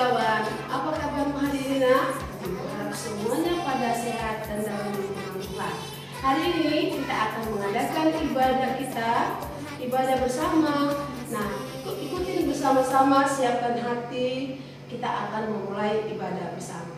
kawan, apa kabarmu hari ini nak? Harap semuanya pada sehat dan dalam lindungan Tuhan. Hari ini kita akan mengadakan ibadah bersama. Nah, ikutin bersama-sama, siapkan hati, kita akan memulai ibadah bersama.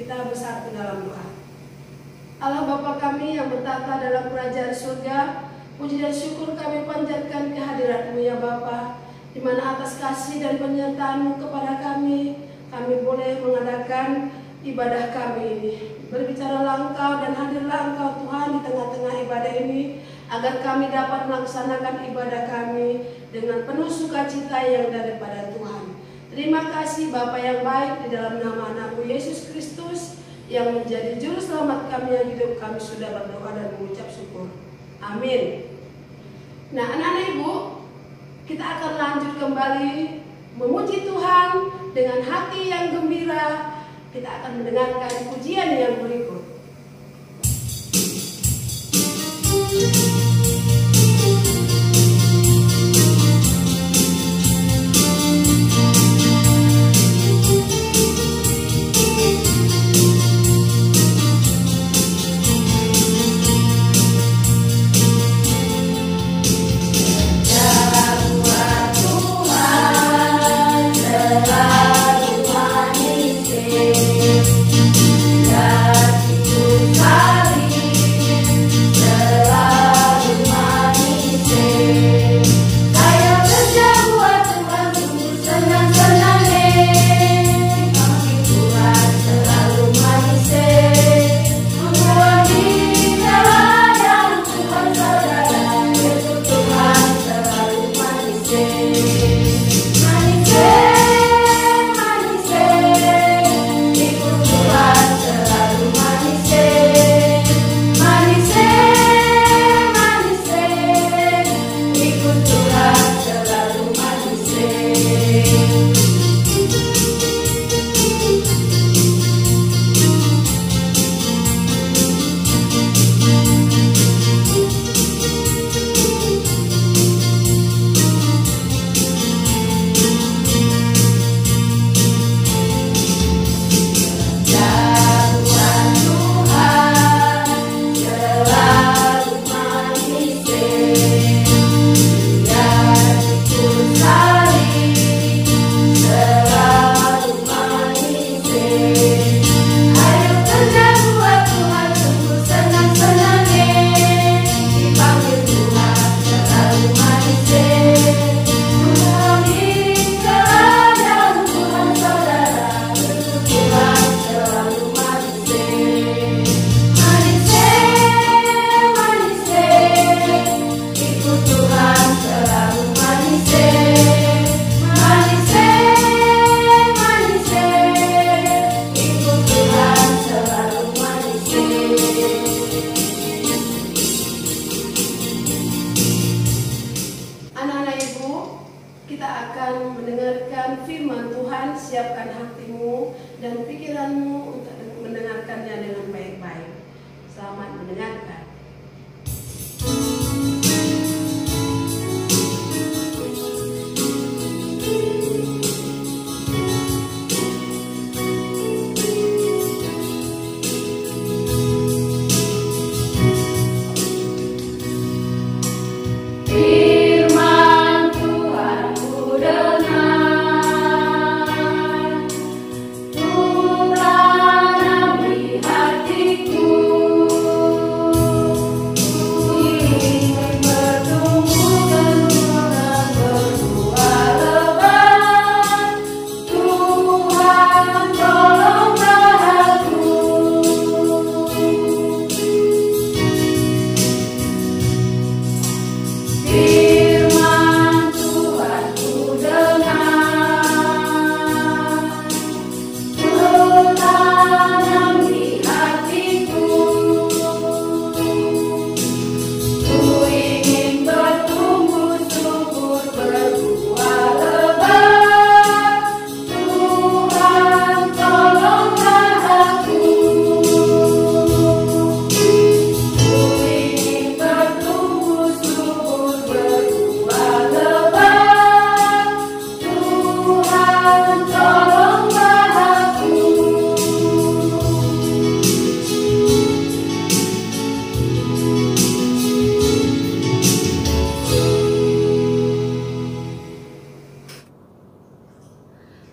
Kita bersatu dalam doa. Allah Bapa kami yang bertata dalam kerajaan surga, puji dan syukur kami panjatkan kehadirat-Mu ya Bapa, di mana atas kasih dan penyertaan-Mu kepada kami boleh mengadakan ibadah kami ini. Berbicaralah Engkau dan hadirlah Engkau Tuhan di tengah-tengah ibadah ini, agar kami dapat melaksanakan ibadah kami dengan penuh sukacita yang daripada Tuhan. Terima kasih Bapa yang baik, di dalam nama anak-Mu Yesus Kristus yang menjadi juru selamat kami yang hidup, kami sudah berdoa dan mengucap syukur. Amin. Nah anak-anak Ibu, kita akan lanjut kembali memuji Tuhan dengan hati yang gembira. Kita akan mendengarkan pujian yang berikut. God mendengarkannya dengan baik-baik. Selamat mendengarkan.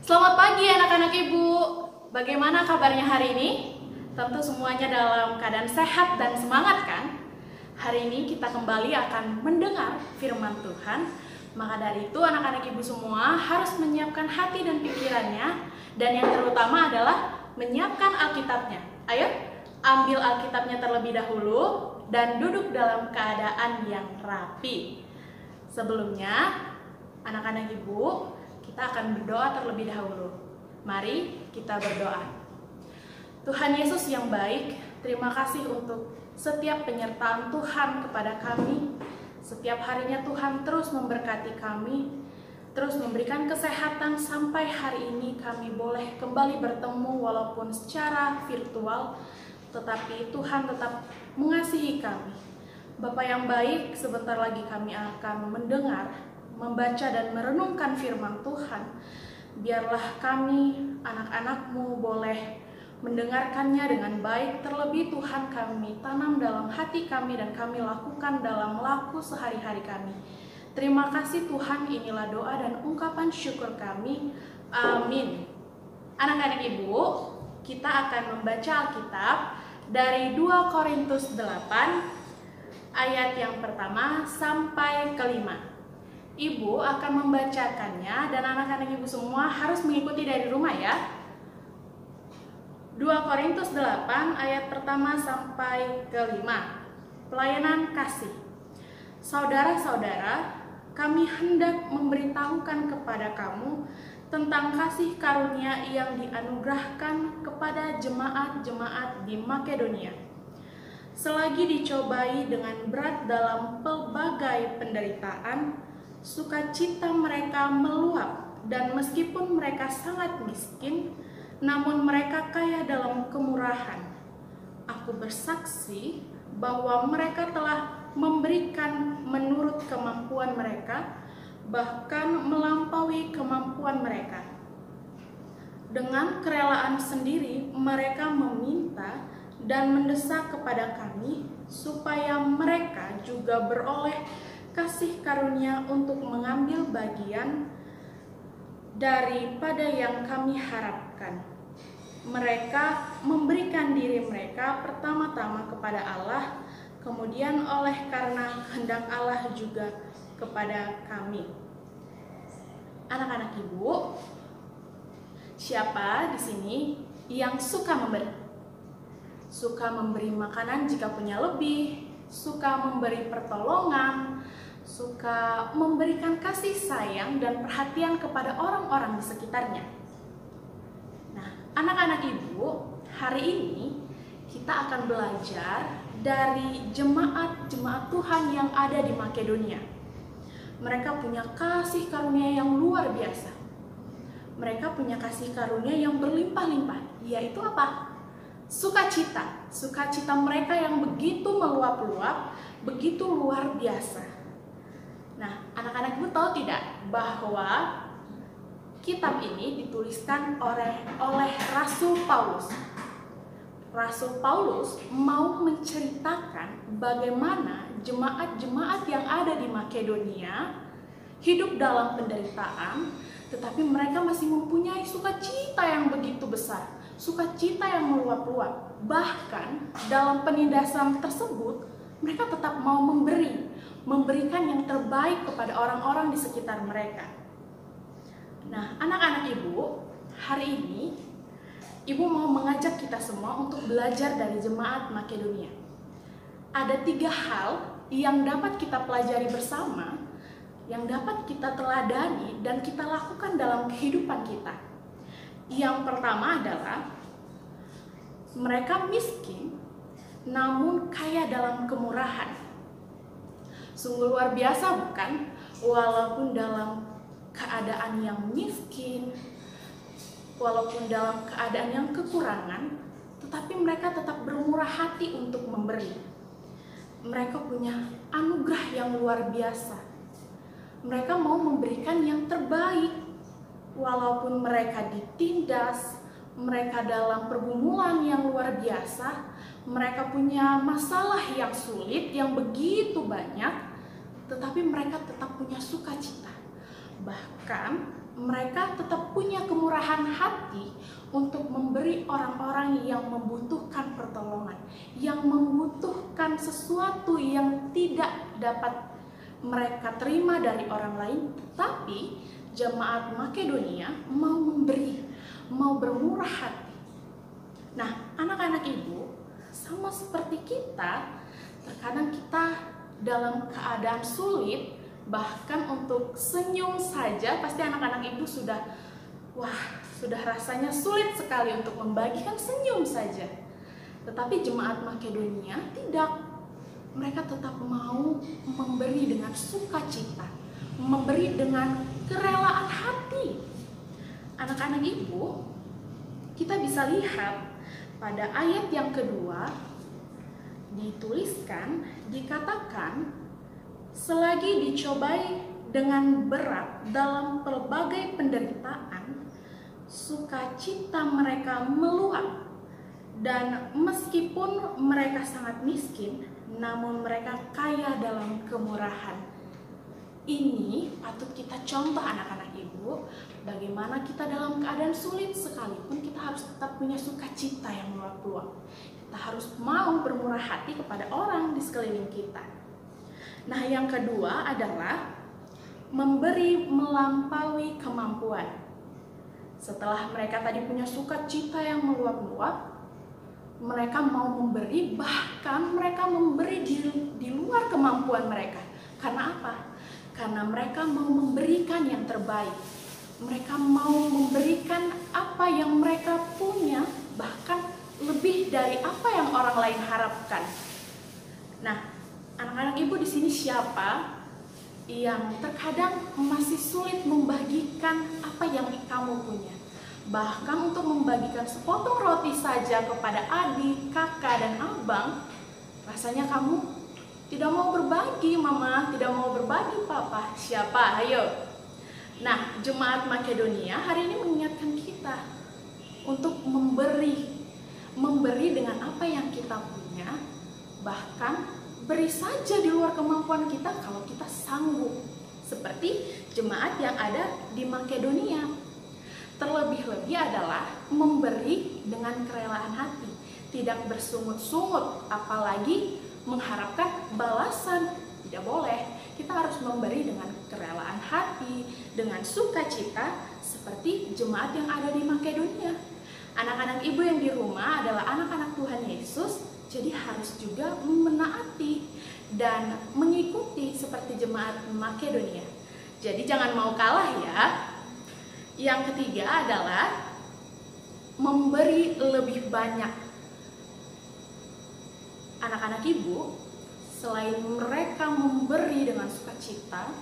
Selamat pagi anak-anak ibu. Bagaimana kabarnya hari ini? Tentu semuanya dalam keadaan sehat dan semangat kan? Hari ini kita kembali akan mendengar firman Tuhan. Maka dari itu anak-anak ibu semua harus menyiapkan hati dan pikirannya. Dan yang terutama adalah menyiapkan Alkitabnya. Ayo, ambil Alkitabnya terlebih dahulu dan duduk dalam keadaan yang rapi. Sebelumnya, anak-anak ibu, kita akan berdoa terlebih dahulu. Mari kita berdoa. Tuhan Yesus yang baik, terima kasih untuk setiap penyertaan Tuhan kepada kami. Setiap harinya Tuhan terus memberkati kami, terus memberikan kesehatan sampai hari ini kami boleh kembali bertemu walaupun secara virtual, tetapi Tuhan tetap mengasihi kami. Bapa yang baik, sebentar lagi kami akan mendengar, membaca dan merenungkan firman Tuhan. Biarlah kami, anak-anak-Mu, boleh mendengarkannya dengan baik. Terlebih Tuhan, kami tanam dalam hati kami dan kami lakukan dalam laku sehari-hari kami. Terima kasih Tuhan, inilah doa dan ungkapan syukur kami. Amin. Anak-anak ibu, kita akan membaca Alkitab dari 2 Korintus 8 ayat yang pertama sampai kelima. Ibu akan membacakannya dan anak-anak ibu semua harus mengikuti dari rumah ya. 2 Korintus 8 ayat pertama sampai kelima. Pelayanan kasih. Saudara-saudara, kami hendak memberitahukan kepada kamu tentang kasih karunia yang dianugerahkan kepada jemaat-jemaat di Makedonia. Selagi dicobai dengan berat dalam pelbagai penderitaan, sukacita mereka meluap, dan meskipun mereka sangat miskin, namun mereka kaya dalam kemurahan. Aku bersaksi bahwa mereka telah memberikan menurut kemampuan mereka, bahkan melampaui kemampuan mereka. Dengan kerelaan sendiri, mereka meminta dan mendesak kepada kami supaya mereka juga beroleh kasih karunia untuk mengambil bagian daripada yang kami harapkan. Mereka memberikan diri mereka pertama-tama kepada Allah, kemudian oleh karena kehendak Allah juga kepada kami. Anak-anak ibu, siapa di sini yang suka memberi? Suka memberi makanan jika punya lebih, suka memberi pertolongan, suka memberikan kasih sayang dan perhatian kepada orang-orang di sekitarnya. Nah, anak-anak ibu, hari ini kita akan belajar dari jemaat-jemaat Tuhan yang ada di Makedonia. Mereka punya kasih karunia yang luar biasa. Mereka punya kasih karunia yang berlimpah-limpah, yaitu apa? sukacita mereka yang begitu meluap-luap, begitu luar biasa. Nah, anak-anak ibu tahu tidak bahwa kitab ini dituliskan oleh Rasul Paulus. Rasul Paulus mau menceritakan bagaimana jemaat-jemaat yang ada di Makedonia hidup dalam penderitaan, tetapi mereka masih mempunyai sukacita yang begitu besar, sukacita yang meluap-luap. Bahkan dalam penindasan tersebut, mereka tetap mau memberikan yang terbaik kepada orang-orang di sekitar mereka. Nah, anak-anak ibu, hari ini ibu mau mengajak kita semua untuk belajar dari jemaat Makedonia. Ada 3 hal yang dapat kita pelajari bersama, yang dapat kita teladani dan kita lakukan dalam kehidupan kita. Yang pertama adalah mereka miskin namun kaya dalam kemurahan. Sungguh luar biasa bukan? Walaupun dalam keadaan yang miskin, walaupun dalam keadaan yang kekurangan, tetapi mereka tetap bermurah hati untuk memberi. Mereka punya anugerah yang luar biasa. Mereka mau memberikan yang terbaik, walaupun mereka ditindas, mereka dalam pergumulan yang luar biasa, mereka punya masalah yang sulit, yang begitu banyak, tetapi mereka tetap punya sukacita. Bahkan mereka tetap punya kemurahan hati untuk memberi orang-orang yang membutuhkan pertolongan, yang membutuhkan sesuatu yang tidak dapat mereka terima dari orang lain, tetapi jemaat Makedonia mau memberi, mau bermurah hati. Nah, anak-anak ibu, sama seperti kita, terkadang kita dalam keadaan sulit, bahkan untuk senyum saja pasti anak-anak ibu sudah rasanya sulit sekali untuk membagikan senyum saja. Tetapi jemaat Makedonia tidak. Mereka tetap mau memberi dengan sukacita, memberi dengan kerelaan hati. Anak-anak ibu, kita bisa lihat pada ayat yang kedua dituliskan, dikatakan, selagi dicobai dengan berat dalam pelbagai penderitaan, sukacita mereka meluap, dan meskipun mereka sangat miskin, namun mereka kaya dalam kemurahan. Ini patut kita contoh anak-anak ibu, bagaimana kita dalam keadaan sulit sekalipun kita harus tetap punya sukacita yang meluap-luap. Kita harus mau bermurah hati kepada orang di sekeliling kita. Nah, yang kedua adalah memberi melampaui kemampuan. Setelah mereka tadi punya sukacita yang meluap-luap, mereka mau memberi, bahkan mereka memberi di luar kemampuan mereka. Karena apa? Karena mereka mau memberikan yang terbaik. Mereka mau memberikan apa yang mereka punya, bahkan lebih dari apa yang orang lain harapkan. Nah, anak-anak ibu di sini siapa yang terkadang masih sulit membagikan apa yang kamu punya? Bahkan untuk membagikan sepotong roti saja kepada adik, kakak, dan abang, rasanya kamu tidak mau berbagi, mama, tidak mau berbagi, papa. Siapa? Ayo. Nah, jemaat Makedonia hari ini mengingatkan kita untuk memberi dengan apa yang kita punya, bahkan beri saja di luar kemampuan kita kalau kita sanggup. Seperti jemaat yang ada di Makedonia. Terlebih-lebih adalah memberi dengan kerelaan hati, tidak bersungut-sungut, apalagi mengharapkan balasan. Tidak boleh. Kita harus memberi dengan kerelaan hati, dengan sukacita, seperti jemaat yang ada di Makedonia. Anak-anak ibu yang di rumah adalah anak-anak Tuhan Yesus, jadi harus juga menaati dan mengikuti seperti jemaat Makedonia. Jadi jangan mau kalah ya. Yang ketiga adalah memberi lebih banyak. Anak-anak ibu, selain mereka memberi dengan sukacita,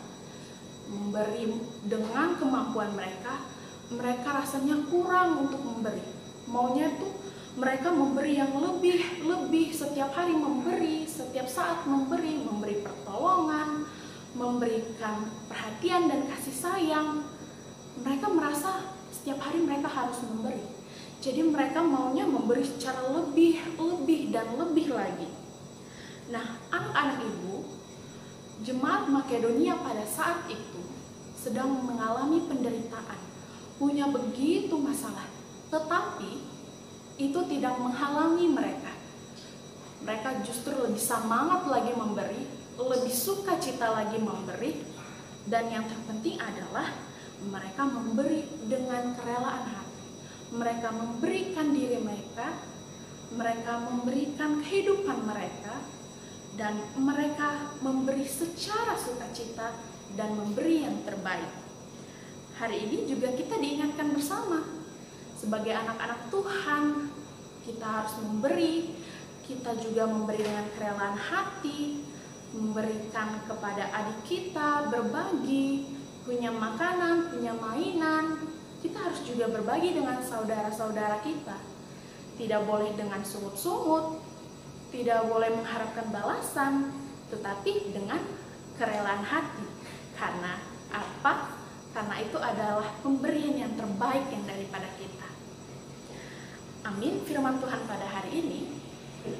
memberi dengan kemampuan mereka, mereka rasanya kurang untuk memberi. Maunya tuh Mereka memberi yang lebih, setiap hari memberi, setiap saat memberi pertolongan, memberikan perhatian dan kasih sayang. Mereka merasa setiap hari mereka harus memberi. Jadi mereka maunya memberi secara lebih dan lebih lagi. Nah, anak-anak ibu, jemaat Makedonia pada saat itu sedang mengalami penderitaan, punya begitu masalah, tetapi itu tidak menghalangi mereka. Mereka justru lebih semangat lagi memberi, lebih sukacita lagi memberi, dan yang terpenting adalah mereka memberi dengan kerelaan hati. Mereka memberikan diri mereka memberikan kehidupan mereka, dan mereka memberi secara sukacita dan memberi yang terbaik. Hari ini juga kita diingatkan bersama sebagai anak-anak Tuhan, kita harus memberi. Kita juga memberi dengan kerelaan hati, memberikan kepada adik kita, berbagi, punya makanan, punya mainan. Kita harus juga berbagi dengan saudara-saudara kita. Tidak boleh dengan sungut-sungut, tidak boleh mengharapkan balasan, tetapi dengan kerelaan hati. Karena apa? Karena itu adalah pemberian yang terbaik yang daripada kita. Amin. Firman Tuhan pada hari ini,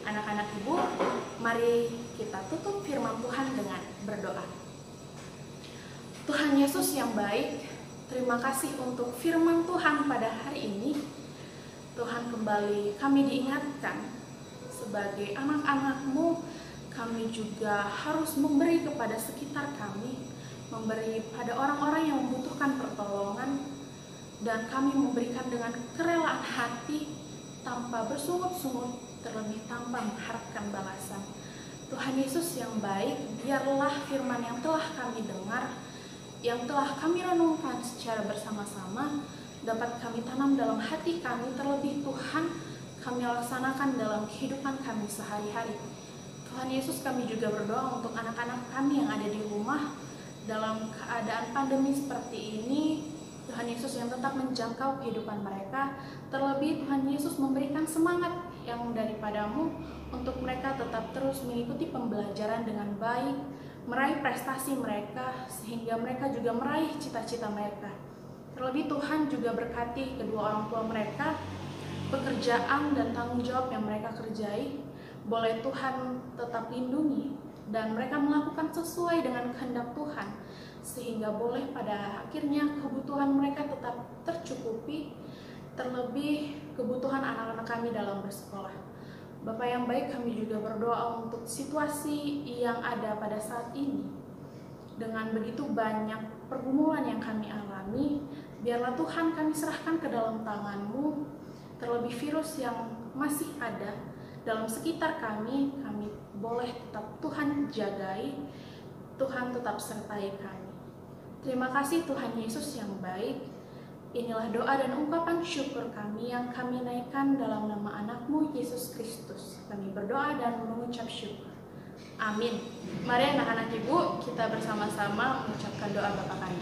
anak-anak ibu, mari kita tutup firman Tuhan dengan berdoa. Tuhan Yesus yang baik, terima kasih untuk firman Tuhan pada hari ini. Tuhan, kembali kami diingatkan sebagai anak-anak-Mu, kami juga harus memberi kepada sekitar kami, memberi pada orang-orang yang membutuhkan pertolongan, dan kami memberikan dengan kerelaan hati, tanpa bersungut-sungut, terlebih tanpa mengharapkan balasan. Tuhan Yesus yang baik, biarlah firman yang telah kami dengar, yang telah kami renungkan secara bersama-sama, dapat kami tanam dalam hati kami, terlebih Tuhan, kami laksanakan dalam kehidupan kami sehari-hari. Tuhan Yesus, kami juga berdoa untuk anak-anak kami yang ada di rumah, dalam keadaan pandemi seperti ini. Tuhan Yesus yang tetap menjangkau kehidupan mereka, terlebih Tuhan Yesus memberikan semangat yang daripada-Mu untuk mereka tetap terus mengikuti pembelajaran dengan baik, meraih prestasi mereka, sehingga mereka juga meraih cita-cita mereka. Terlebih Tuhan juga berkati kedua orang tua mereka, pekerjaan dan tanggung jawab yang mereka kerjai, boleh Tuhan tetap lindungi, dan mereka melakukan sesuai dengan kehendak Tuhan, sehingga boleh pada akhirnya kebutuhan mereka tetap tercukupi, terlebih kebutuhan anak-anak kami dalam bersekolah. Bapak yang baik, kami juga berdoa untuk situasi yang ada pada saat ini. Dengan begitu banyak pergumulan yang kami alami, biarlah Tuhan kami serahkan ke dalam tangan-Mu, terlebih virus yang masih ada dalam sekitar kami boleh tetap Tuhan jagai, Tuhan tetap sertai kami. Terima kasih Tuhan Yesus yang baik. Inilah doa dan ungkapan syukur kami yang kami naikkan dalam nama anak-Mu Yesus Kristus. Kami berdoa dan mengucap syukur. Amin. Mari anak-anak ibu, kita bersama-sama mengucapkan doa Bapa kami.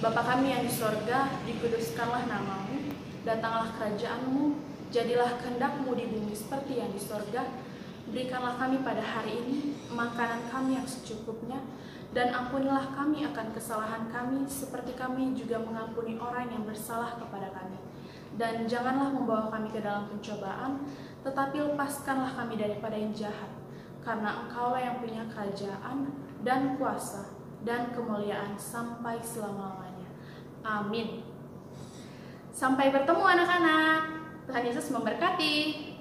Bapa kami yang di sorga, dikuduskanlah nama-Mu, datanglah kerajaan-Mu, jadilah kehendak-Mu di bumi seperti yang di sorga. Berikanlah kami pada hari ini makanan kami yang secukupnya, dan ampunilah kami akan kesalahan kami, seperti kami juga mengampuni orang yang bersalah kepada kami. Dan janganlah membawa kami ke dalam pencobaan, tetapi lepaskanlah kami daripada yang jahat. Karena Engkaulah yang punya kerajaan, dan kuasa, dan kemuliaan sampai selama-lamanya. Amin. Sampai bertemu anak-anak. Tuhan Yesus memberkati.